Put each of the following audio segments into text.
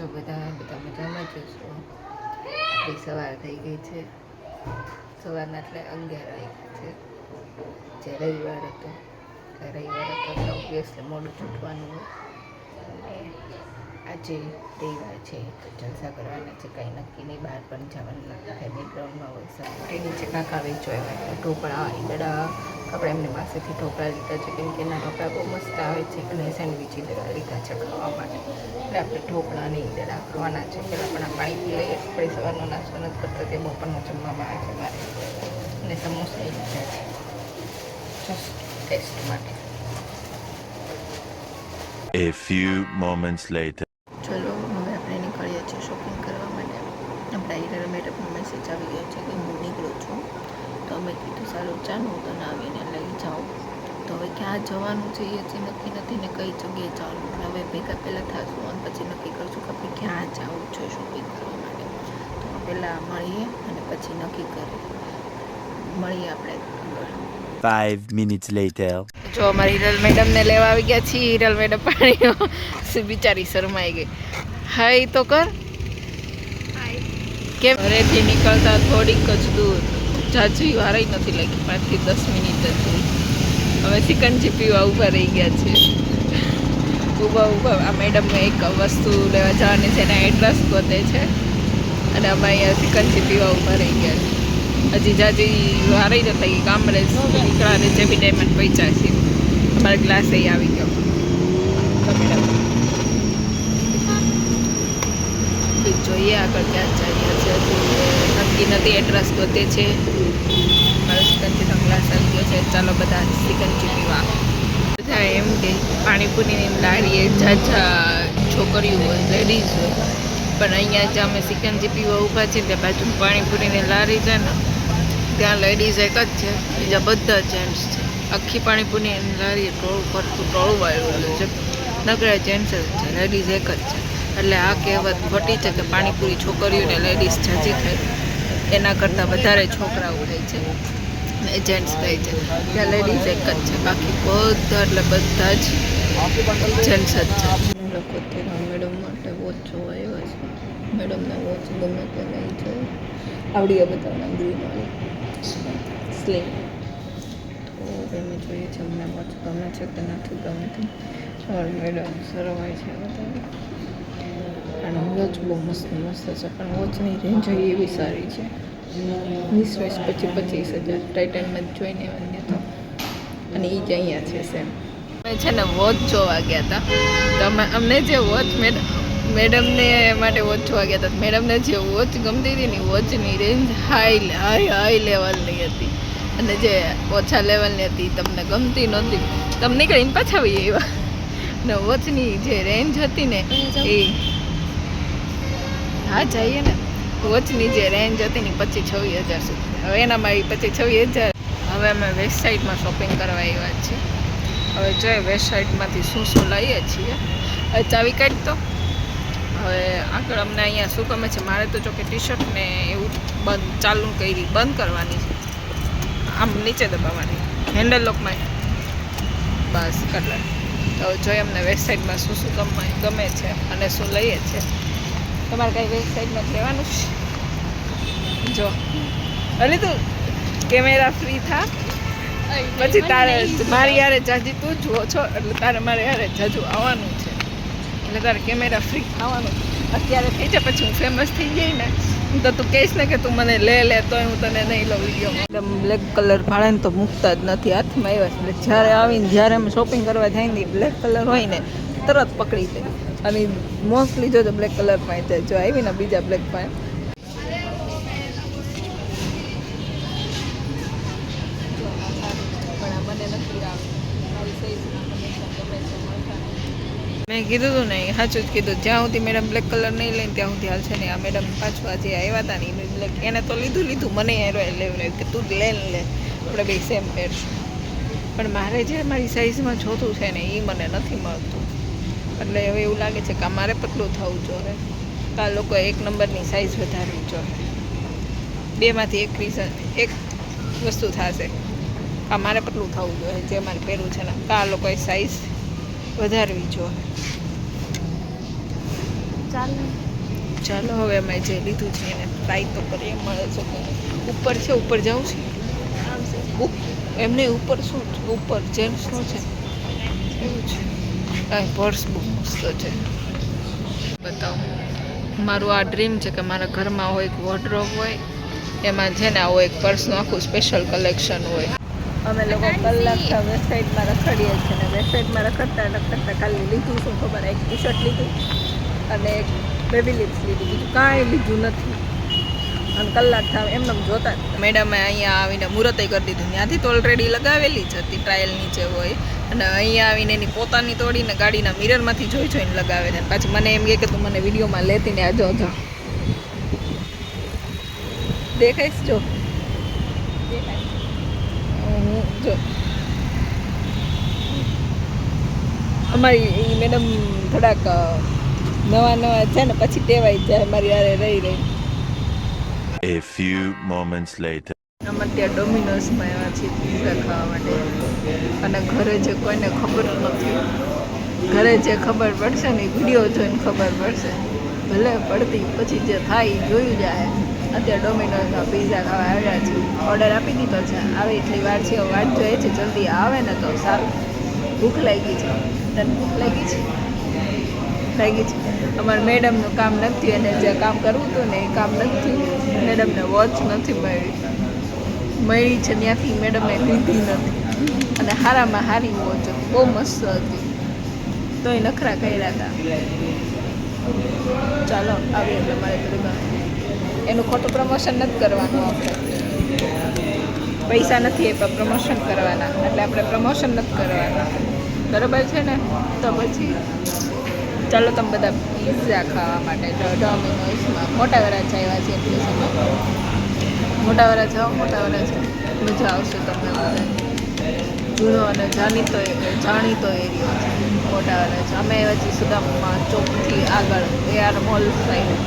જો બધા મજામાં જ છો. આપણી સવાર થઈ ગઈ છે. સવારના એટલે 11 વાગ્યા છે. જે રવિવાર હતો તો ઓબ્વિયસલી મોડું છૂટવાનું હોય. આજે તહેવાર છે તો જલસા કરવાના છે. કંઈ નક્કી નહીં, બહાર પણ જવાનું નક્કી થાય. બેકગ્રાઉન્ડમાં હોય સવારે નીચે કાકા વેચો આવ્યા ઢોકળા ઈદડા. આપણે એમને પાસેથી ઢોકળા લીધા છે કેમ કે એના ઢોકળા બહુ મસ્ત આવે છે અને સેન્ડવિચ ઈદડા લીધા છે ખાવા માટે. એટલે આપણે ઢોકળા અને ઈદડા ખાવાના છે. પહેલાં પણ આ પાણી પી લઈએ. આપણે સવારનો નાસ્તો નથી કરતા, તે બપોરનો જમવામાં આવે છે મારે. અને સમોસા લીધા છે જસ્ટ ટેસ્ટ માટે. A few moments later. ચલો હવે આપણે નીકળીએ છીએ શોપિંગ કરવા માટે. આપણા હિરલ મેડમનો મેસેજ આવી ગયો છે કે હું નીકળું છું. તો અમે કીધું સારું ચાલો હું તને આવીને લઈ જાઉં. તો હવે ક્યાં જવાનું છે એ હજી નક્કી નથી ને કઈ જગ્યાએ જવાનું. હવે ભેગા પહેલાં થશું અને પછી નક્કી કરશું કે આપણે ક્યાં જવું છે શોપિંગ કરવા માટે. તો પહેલાં મળીએ અને પછી નક્કી કરીએ. મળીએ આપણે. 5 minutes later. જો અમારી હિરલ મેડમને લેવા આવી ગયા છીએ. હિરલ મેડમ પાણી બિચારી શરમાઈ ગઈ. હાય તો કર. કેમ ઘરેથી નીકળતા થોડીક જ દૂર, જાજી વારાઈ નથી લાગી, 5 થી 10 મિનિટ જ દૂર. હવે સિકંજી પીવા ઊભા રહી ગયા છે. ઊભા આ મેડમને એક વસ્તુ લેવા જવાની છે, એના એડ્રેસ ગોતે છે અને અમે અહીંયા સિકંજી પીવા ઊભા રહી ગયા છે. હજી જાજી વારાઈ નથી લાગી. કામરેજ નીકળાને જે બી ડાયમંડ પૈસા છે. અમારે ગ્લાસ અહીં આવી ગયો. જોઈએ આગળ ક્યાં જઈએ છે. નક્કી નથી, એડ્રેસ ગોતે છે. મારો સિકંજીનો ગ્લાસ આવી ગયો છે. ચાલો બધા સિકંજી પીવા. બધા એમ કે પાણીપુરીની લારીએ જાજા છોકરીઓ હોય, લેડીઝ હોય, પણ અહીંયા જ અમે સિકંજી પીવા ઊભા છીએ ત્યાં બાજુ પાણીપુરીની લારી છે ને ત્યાં લેડીઝ એક જ છે, બીજા બધા જેન્ટ્સ છે. આખી પાણીપુરીની લારી ટોળું ફરતું ટોળું વાળેલું છે. નગરા જેન્ટ્સ જ છે, લેડીઝ એક જ છે. એટલે આ કહેવત ખોટી છે કે પાણીપુરી છોકરીઓને લેડીઝ જાજી ખાય, એના કરતાં વધારે છોકરાઓ ખાય છે ને જેન્ટ્સ ખાય છે. ત્યાં લેડીઝ એક જ છે, બાકી બધા એટલે બધા જ જેન્ટ્સ જ છે. લોકો અત્યારે મેડમ માટે વોચ જોવા આવ્યા છે. મેડમને વોચ ગમે તે નહીં છે. આવડી બતાવના ગ્રીનવાળી સ્લીમ. તો એમ જોઈએ છે અમને વોચ ગમે છે કે નથી ગમતી. મેડમ સરવાય છે બતાવી. અને વોચ બહુ મસ્ત છે, પણ વોચની રેન્જ એવી સારી છે. 20-25 હજાર ટાઇટનમાં જ જોઈને આવ્યા તો. અને એ જ અહીંયા છે સેમ. અમે છે ને વોચ જોવા ગયા હતા. તો અમને જે વોચ મેડમને માટે વોચ જોવા ગયા હતા. મેડમને જે વોચ ગમતી હતી ને વોચની રેન્જ હાઈ લેવલની હતી અને જે ઓછા લેવલની હતી તમને ગમતી નહોતી. તમે નીકળીને પાછા આવી આવ્યા. ને વોચની જે રેન્જ હતી ને એ હા જઈએ ને. વોચની જે રેન્જ હતી ને 25-26 હજાર સુધી. હવે એનામાં 25-26 હજાર. હવે અમે વેસ્ટ સાઈડમાં શોપિંગ કરવા આવ્યા છીએ. હવે જોઈએ વેસ્ટ સાઈડમાંથી શું લઈએ છીએ. હવે ચાવી કાઢતો. હવે આગળ અમને અહીંયા શું ગમે છે. મારે તો જો કે ટી શર્ટ ને એવું ચાલુ કરી બંધ કરવાની છે. આમ નીચે દબાવવાની હેન્ડલ લોકમાં બસ એટલે. તો જોઈએ અમને વેસ્ટ સાઈડમાં શું ગમે છે અને શું લઈએ છીએ. તમારે કાંઈ વેસ્ટ સાઈડમાં લેવાનું છે જો અરે તું કેમેરા ફ્રી થા પછી તારે મારી યારે જાજી તું જુઓ છો એટલે તારે મારે યારે જાજુ આવવાનું છે. એટલે તારે કેમેરા ફ્રી આવવાનું અત્યારે થઈ જાય. પછી હું ફેમસ થઈ જઈ ને તો તું કહીશ ને કે તું મને લે તોય હું તને નહીં લઉં વિડીયો. એકદમ બ્લેક કલર ભાડે ને તો મૂકતા જ નથી હાથમાં આવ્યા. એટલે જ્યારે આવીને જ્યારે અમે શોપિંગ કરવા જાય ને બ્લેક કલર હોય ને તરત પકડી દે. અને મોસ્ટલી જો તો બ્લેક કલર પાસે જાય. જો આવી ને બીજા બ્લેક પાસે મેં કીધું હતું ને સાચું જ કીધું. જ્યાં સુધી મેડમ બ્લેક કલર નહીં લઈને ત્યાં સુધી હાલશે નહીં. આ મેડમ પાછું આજે આવ્યા હતા ને બ્લેક એને તો લીધું મને લેવું કે તું લે આપણે બે સેમ પહેરશું. પણ મારે જે મારી સાઇઝમાં જોતું છે ને એ મને નથી મળતું. એટલે હવે એવું લાગે છે કે મારે પતલું થવું જોઈએ. આ લોકો 1 નંબરની સાઇઝ વધારવી જોઈએ. બેમાંથી એક વસ્તુ થશે. આ મારે પતલું થવું જોઈએ જે મારે પહેરવું છે ને આ લોકોએ સાઇઝ વધારવી જોઈએ. ચાલો હવે અમે જે લીધું છે એને ટ્રાય તો કરીએ મળે છે કે ઉપર છે ઉપર જવું છે એમને ઉપર શું છે ઉપર જેન્ટ્સ શું છે એવું છે કાંઈ પર્સ બહુ મસ્ત છે બતાવો મારું આ ડ્રીમ છે કે મારા ઘરમાં હોય એક વોર્ડરોબ હોય એમાં છે ને આવું એક પર્સનું આખું સ્પેશિયલ કલેક્શન હોય અમે લોકો કલાક વેબસાઇટમાં રખડીએ છીએ ને વેબસાઇટમાં રખડતા ખાલી લીધું શું ખબર એક ટી શર્ટ લીધું અને એક બેબી લિપ્સ લીધું બીજું કાંઈ લીધું નથી અને કલાક થાવ એમને જોતા મેડમે અહીંયા આવીને મુહૂર્તે કરી દીધું ત્યાંથી તો ઓલરેડી લગાવેલી જ હતી ટ્રાયલ નીચે હોય અને અહીંયા આવીને એની પોતાની તોડીને ગાડીના મિરરમાંથી જોઈને લગાવે છે પાછી મને એમ કહે કે તું મને વિડીયોમાં લેતી ને આજો દેખાઈશ જો જો અમારી મેડમ થોડાક નવા છે ને પછી ટેવાઈ જાય મારી યારે રહી A few moments later. અમે ત્યાં ડોમિનોઝમાં આવ્યા છીએ પિઝા ખાવા માટે અને ઘરે જે કોઈને ખબર નથી ઘરે જે ખબર પડશે ને વિડીયો જોઈને ખબર પડશે ભલે પડતી પછી જે થાય એ જોયું જાય અત્યારે ડોમિનોઝમાં પિઝા ખાવા આવ્યા છીએ ઓર્ડર આપી દીધો છે આવે એટલી વાર છે વાટ જોઈએ છે જલ્દી આવે ને તો સારું ભૂખ લાગી છે તને ભૂખ લાગી છે અમારા મેડમનું કામ નથી અને જે કામ કરવું હતું ને એ કામ નથી મેડમને વોચ નથી મળી છે ત્યાંથી મેડમે લીધી નથી અને હારામાં હારી વોચ બહુ મસ્ત હતી તોય નખરા કર્યા હતા ચાલો આવીએ એટલે મારે થોડું એનું ખોટું પ્રમોશન નથી કરવાનું આપણે પૈસા નથી એ પણ પ્રમોશન કરવાના એટલે આપણે પ્રમોશન નથી કરવાના બરાબર છે ને તો પછી ચાલો તમે બધા પિઝા ખાવા માટે ડોમિનોઝમાં મોટા વરાછા આવ્યા છે એટલે સમય મોટા વરાછા મજા આવશે તમને બધા જૂનો અને જાણીતો એરિયો છે મોટા વરાછા અમે આવ્યા છીએ સુદામમાં ચોકથી આગળ AR મોલ સાઈડ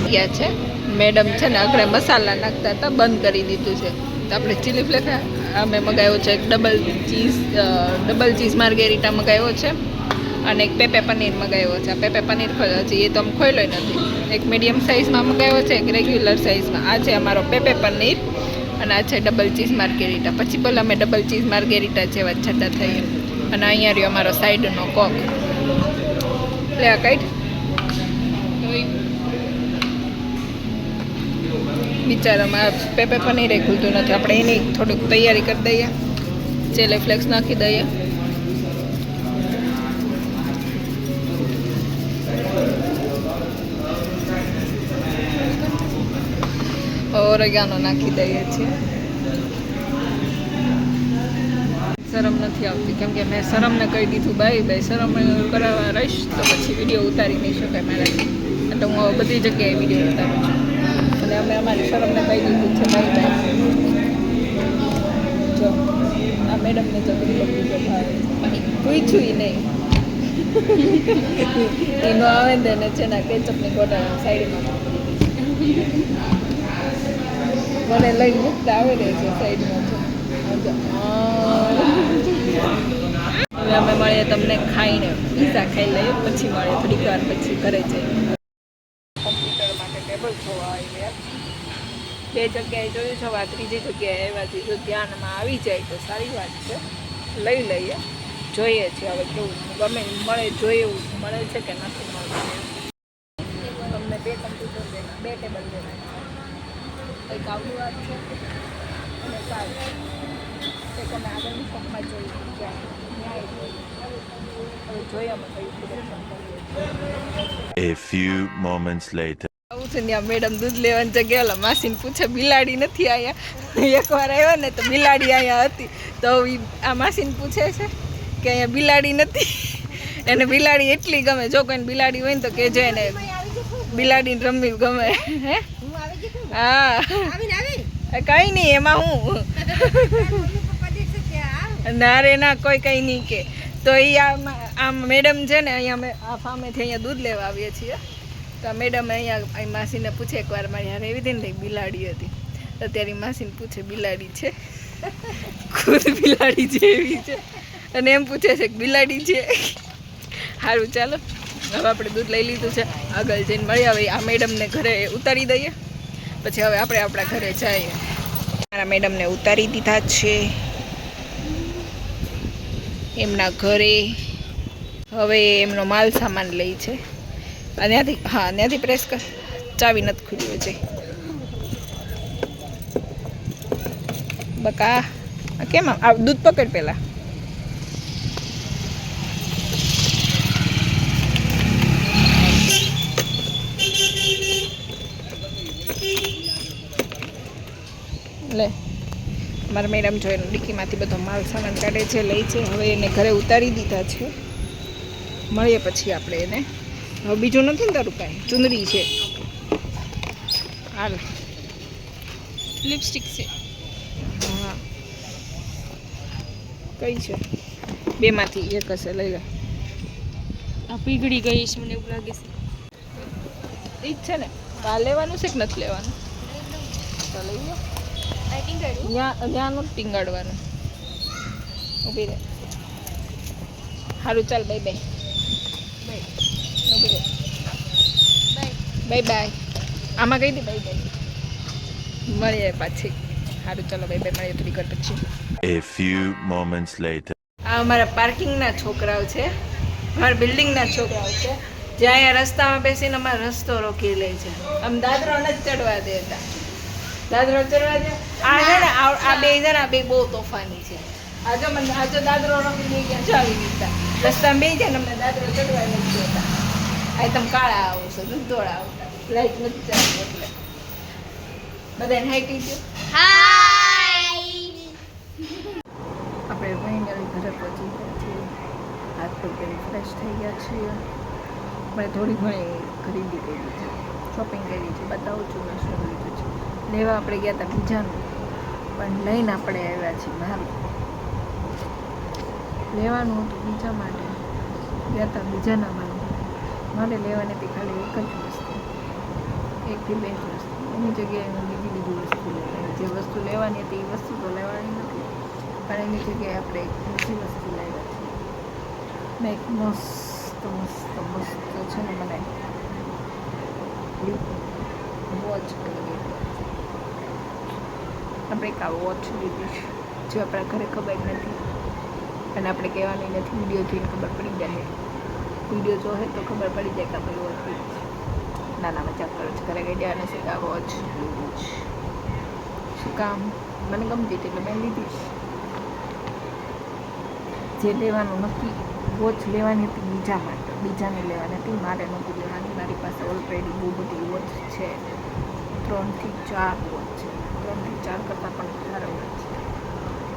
ગયા છે મેડમ છે ને આગળ મસાલા નાખતા હતા બંધ કરી દીધું છે તો આપણે ચીલી ફ્લેક્સ અમે મગાવ્યો છે એક ડબલ ચીઝ માર્ગેરીટા મગાવ્યો છે અને એક પેપે પનીર મગાવ્યો છે આ પેપે પનીર હજી એ તો અમે ખોલ્યો નથી એક મીડિયમ સાઇઝમાં મગાવ્યો છે એક રેગ્યુલર સાઇઝમાં આ છે અમારો પેપે પનીર અને આ છે ડબલ ચીઝ માર્ગેરીટા પછી બોલ અમે ડબલ ચીઝ માર્ગેરીટા જેવા છતાં થઈએ અને અહીંયા રહ્યો અમારો સાઈડનો કોક એટલે આ કાઢ બિચારામાં પેપે પનીર એ ખુલતું નથી આપણે એની થોડીક તૈયારી કરી દઈએ ચીલી ફ્લેક્સ નાખી દઈએ ઓરેગાનો નાખી દઈએ છીએ શરમ નથી આવતી કેમ કે મેં શરમને કહી દીધું ભાઈ શરમ કરાવવા રહીશ તો પછી વિડીયો ઉતારી નહીં શકાય મારાથી એટલે હું બધી જગ્યાએ વિડીયો ઉતારું છું અને અમે અમારી શરમને કહી દીધું છે ભાઈ જો આ મેડમને તો બીજો ભાવે પૂછ્યું એ નહીં એનો આવે ને છે ને કેચઅપની ગોટા સાઈડમાં મને લઈને મૂકતા આવડે છે સાઈડમાં હવે અમે મળીએ તમને ખાઈને પિઝા ખાઈ લઈએ પછી મળીએ થોડીક વાર પછી ઘરે જઈએ કોમ્પ્યુટર માટે ટેબલ જોવા આવ્યા બે જગ્યાએ જોયું છે આ ત્રીજી જગ્યાએ આવ્યા જો ધ્યાનમાં આવી જાય તો સારી વાત છે લઈ લઈએ જોઈએ છીએ હવે કેવું ગમે મળે જોઈએ એવું મળે છે કે નથી મળતું તમને બે કમ્પ્યુટર દેના બે ટેબલ દેના એક આવડી વાત છે અને સારું એક અમે આગળની શોપમાં જોયું હવે જોઈએ અમે કયું સિલેક્શન કરીએ A few moments later. આવું છે ત્યાં મેડમ દૂધ લેવાની જગ્યાએ ઓલા માસીને પૂછે બિલાડી નથી અહીંયા એકવાર આવ્યા ને તો બિલાડી અહીંયા હતી તો આ માસીને પૂછે છે કે અહીંયા બિલાડી નથી એને બિલાડી એટલી ગમે જો કોઈને બિલાડી હોય ને તો કહેજો એને બિલાડીને રમવી ગમે હે હા કઈ નહીં એમાં હું ના રે ના કોઈ કંઈ નહીં કે તો એ આમ મેડમ છે ને અહીંયા અમે આ ફામેથી અહીંયા દૂધ લેવા આવીએ છીએ તો મેડમ અહીંયા માસીને પૂછે એકવાર મારી હારે એવી હતી ને બિલાડી હતી તો ત્યારે માસીને પૂછે બિલાડી છે ખુદ બિલાડી છે એવી છે અને એમ પૂછે છે કે બિલાડી છે સારું ચાલો હવે આપણે દૂધ લઈ લીધું છે, આગળ જઈને મળીએ. હવે આ મેડમને ઘરે ઉતારી દઈએ, પછી હવે આપણે આપણા ઘરે જઈએ. મારા મેડમને ઉતારી દીધા છે એમના ઘરે. હવે એમનો માલ સામાન લઈ છે. ત્યાંથી હા ત્યાંથી પ્રેસ કર, ચાવી નથી ખુલ્યું છે. બકા કેમ આ દૂધ પકડ પેલા. લે મારા મેડમ જો એનું ડિક્કીમાંથી બધો માલ સામાન કાઢે છે, લઈ છે. હવે એને ઘરે ઉતારી દીધા છે. મળીએ પછી આપણે એને. હવે બીજું નથી ને તારું કાંઈ? ચુંદડી છે, હાલ લિપસ્ટિક છે. હા કઈ છે? બેમાંથી એક હશે, લઈ લે. આ પીગળી ગઈ છે મને એવું લાગે છે. એ જ છે ને, આ લેવાનું છે કે નથી લેવાનું? તો લઈ લો. ત્યાં નથી ટીંગાડવાનું. ઊભી રહે. સારું ચાલ, બાય બાય. ઊભી રહે. Bye bye. આમાં કહી દે બાય બાય. મળીએ પાછી. સારું ચાલો બાય બાય, મળીએ થોડી વાર પછી. A few moments later. આ અમારા પાર્કિંગના છોકરાઓ છે, અમારા બિલ્ડિંગના છોકરાઓ છે, જે અહીંયા રસ્તામાં બેસીને અમારો રસ્તો રોકી લે છે. આમ દાદરો નથી ચડવા દેતા. દાદરો ચડવા દે. આ છે ને આ બે છે ને, આ બે બહુ તોફાની છે. આજો દાદરો રોકી લઈ ગયા, ચાવી દીધા. રસ્તામાં બે જાય ને અમને દાદરો ચડવા નથી દેતા. આ તમે કાળા આવો છો, નથી ધોળા આવતા, લાઈટ નથી ચાલતી એટલે. બધાને હાઈ કહી દો. આપણે ફાઇનલી ઘરે પહોંચી ગયા છીએ. હાથ પગ કરી ફ્રેશ થઈ ગયા છીએ. મેં થોડી ઘણી ખરીદી કરી છે, શોપિંગ કરી છે. બતાવું છું મેં શું લીધું છે. લેવા આપણે ગયા હતા બીજાનું, પણ લઈને આપણે આવ્યા છીએ મારું. લેવાનું હતું બીજા માટે, ગયા હતા બીજાના મારે લેવાની હતી ખાલી એક જ વસ્તુ, એકથી બે જ વસ્તુ. એની જગ્યાએ હું બીજી વસ્તુ લેવાની. જે વસ્તુ લેવાની હતી એ વસ્તુ તો લેવાની નથી, પણ એની જગ્યાએ આપણે એક બીજી વસ્તુ લાવ્યા છીએ. મેં એક મસ્ત છે ને, મને વોચ કરી. આપણે એક આ વોચ લીધી છે, જે આપણા ઘરે ખબર નથી અને આપણે કહેવાની નથી. વિડીયો જોઈને ખબર પડી જાય. વિડીયો જોવે તો ખબર પડી જાય કે આપણે વોચ લીધી છે. નાના મજાક કરો છો ઘરે ગઈ અને છે આ વોચ લીધી છે. શું કામ? મને ગમતી હતી એટલે મેં લીધી છે. જે લેવાનું નક્કી, વોચ લેવાની હતી બીજા માટે, બીજાને લેવાની હતી, મારે નહોતી લેવાની. મારી પાસે ઓલરેડી બહુ બધી વોચ છે, 3 થી 4 વોચ છે. 3 થી 4 કરતાં પણ વધારે વોચ છે.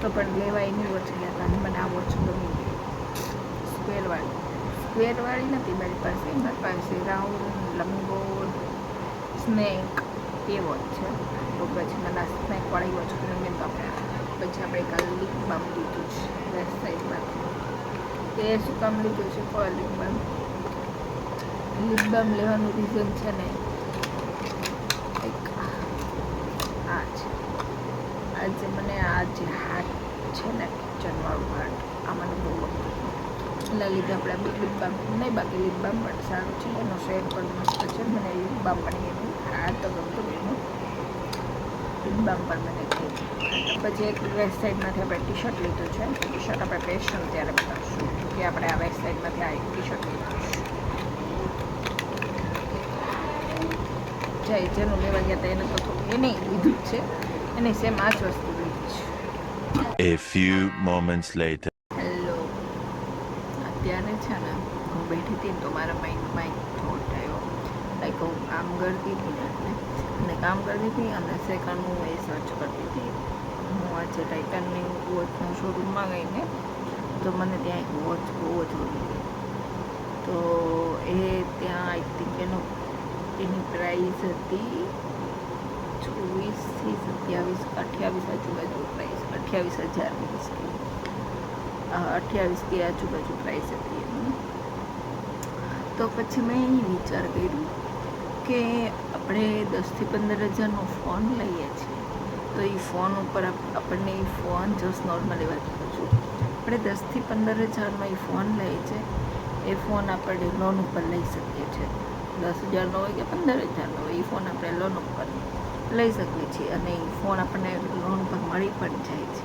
તો પણ લેવા એની વોચ ગયા હતા અને મને આ વોચ ગમી ગઈ. સ્ક્વેરવાળી નથી મારી પાસે રાઉન્ડ, લંબગોળ, સ્નેક એ વોચ છે. તો પછી મને આ સ્નેકવાળી વોચ ગમી. તો પછી આપણે કાલે લિપ બામ લીધું છે વેસ્ટ સાઈડમાંથી. એ શું કામ લીધું છે? લિપ બામ લેવાનું રીઝન છે ને, એક આ છે. આજે મને આ જે હાર્ટ છે ને, કિચનવાળું હાર્ટ, આ મને બહુ ગમતું. એના લીધે આપણે બી લિપ બામ નહીં, બાકી લિપ બામ પણ સારું છે. એનો શેડ પણ મસ્ત છે. મને લિપ બામ પણ એનું આ તો ગમતું. એનું લિપ બામ પણ મને ગમતું. પછી એક વેસ્ટ સાઈડમાંથી આપણે ટી શર્ટ લીધું છે. ટી શર્ટ આપણે પહેરશું ત્યારે બતાવશું કે આપણે આ વેસ્ટ સાઈડમાંથી આ એક ટી શર્ટ લીધું છે. જેનું લેવા ગયા હતા એને તો થોડું એને લીધું જ છે, એને સેમ આ જ વસ્તુ લીધી છે. A few moments later. Hello, અત્યારે છે ને હું બેઠી હતી ને તો મારા માઇન્ડમાં એક થોટ આવ્યો. લાઈક હું કામ કરતી હતી ને અને કામ કરતી હતી અને સેકન્ડ હું એ સર્ચ કરતી હતી. હું આજે ટાઇટનની વોચના શોરૂમમાં ગઈને તો મને ત્યાં એક વોચ બહુ જ ગમી. તો એ ત્યાં આઈ થિંક એની પ્રાઇસ હતી 24 થી 27, 28 આજુબાજુ પ્રાઇસ, 28,000 28 की આજુબાજુ પ્રાઇસ હતી એની. તો પછી મેં એ વિચાર કર્યું કે આપણે 10 થી 15 હજારનો ફોન લઈએ છીએ, તો એ ફોન ઉપર આપણને એ ફોન જસ્ટ નોર્મલી વાત કરું છું, આપણે 10 થી 15 હજારમાં એ ફોન લઈએ છીએ. એ ફોન આપણે લોન ઉપર લઈ શકીએ છીએ. 10,000નો હોય કે 15,000નો હોય, એ ફોન આપણે લોન ઉપર લઈ શકીએ છીએ અને એ ફોન આપણને લોન પર મળી પણ જાય છે.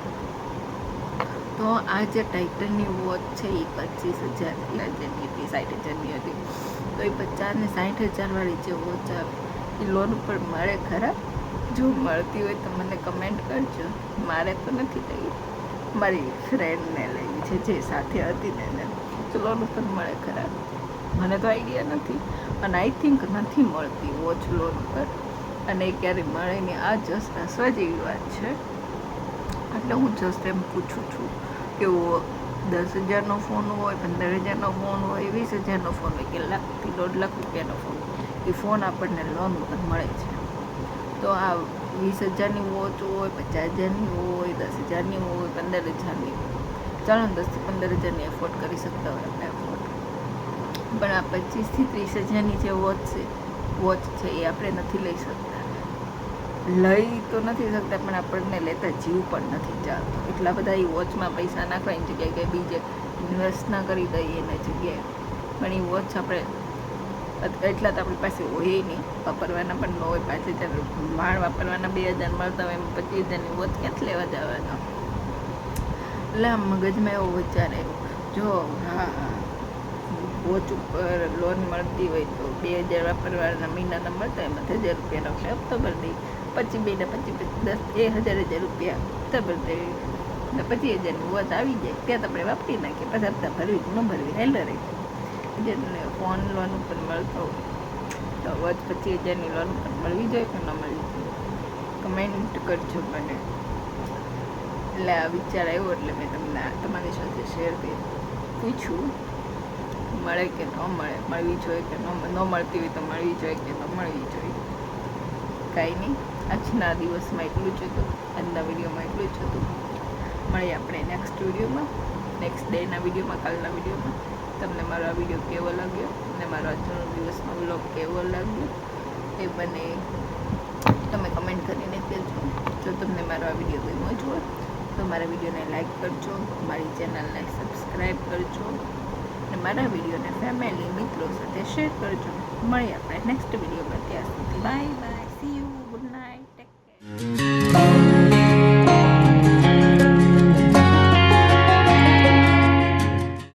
તો આ જે ટાઇટનની વોચ છે એ 25,000 જેની હતી, 60,000ની હતી. તો એ 50 ને 60,000 વાળી જે વોચ આવે એ લોન ઉપર મળે ખરા? જો મળતી હોય તો મને કમેન્ટ કરજો. મારે તો નથી લઈ, મારી ફ્રેન્ડને લેવી છે જે સાથે હતી ને એને. તો લોન ઉપર મળે ખરા? મને તો આઈડિયા નથી અને આઈ થિંક નથી મળતી વોચ લોન ઉપર, અને ક્યારે મળે નહીં. આ જસ્ટ હસવા જેવી વાત છે, એટલે હું જસ્ટ એમ પૂછું છું કે 10,000નો ફોન હોય, 15,000નો ફોન હોય, 20,000નો ફોન હોય કે લાખથી 1.5 લાખ રૂપિયાનો ફોન, એ ફોન આપણને લોન ઉપર મળે છે. તો આ 20,000ની વોચ હોય, 50,000ની હોય, 10,000ની હોય, 15,000ની હોય, ચાલો ને 10 થી 15,000ની એફોર્ડ કરી શકતા હોય આપણે એફોર્ડ, પણ આ 25 થી 30,000ની જે વોચ છે એ આપણે નથી લઈ શકતા. લઈ તો નથી શકતા, પણ આપણને લેતા જીવ પણ નથી ચાલતો. એટલા બધા એ વોચમાં પૈસા નાખવાની જગ્યાએ કે બીજે ઇન્વેસ્ટ ના કરી દઈએ એના જગ્યાએ, પણ એ વોચ આપણે એટલા તો આપણી પાસે હોય નહીં, વાપરવાના પણ ન હોય. 5,000 માળ વાપરવાના 2,000 મળતા હોય, એમ 25,000ની વોચ ક્યાંથી લેવા જવાના? એટલે આમ મગજમાં એવો વિચાર આવ્યો, જો વોચ ઉપર લોન મળતી હોય તો 2,000 વાપરવાના મહિનાના મળતા હોય, એમાં 1,000 રૂપિયાનો આપણે હપ્તો ભરી દઈએ. 25 ને 10 1,000 રૂપિયા હપ્તા ભરી દઈએ, 25,000ની વોચ આવી જાય. ત્યાં તો આપણે વાપરી નાખીએ, પછી હપ્તા ભરવી ન ભરવી હેલ્ડ રહી. જેને ફોન લોન ઉપર મળતો હોય તો વોચ 25,000ની લોન ઉપર મળવી જોઈએ કે ન મળવી જોઈએ? કમેન્ટ કરજો મને. એટલે આ વિચાર આવ્યો એટલે મેં તમને તમારી સાથે શેર કરી, પૂછ્યું મળે કે ન મળે, મળવી જોઈએ કે ન મળતી હોય તો મળવી જોઈએ કે ન મળવી જોઈએ. કાંઈ નહીં, આજના દિવસમાં એટલું જ હતું, આજના વિડીયોમાં એટલું જ હતું. મળીએ આપણે નેક્સ્ટ વિડીયોમાં, નેક્સ્ટ ડેના વિડીયોમાં, કાલના વિડીયોમાં. તમને મારો આ વિડીયો કેવો લાગ્યો અને મારો આજનો દિવસનો વ્લોગ કેવો લાગ્યો એ મને તમે કમેન્ટ કરીને કહેજો. જો તમને મારો આ વિડીયો ગમ્યો જ હોય તો મારા વિડીયોને લાઈક કરજો, મારી ચેનલને સબસ્ક્રાઈબ કરજો અને મારા વિડીયોને ફેમિલી મિત્રો સાથે શેર કરજો. મળીએ આપણે નેક્સ્ટ વિડીયોમાં. ત્યાં સુધી બાય બાય.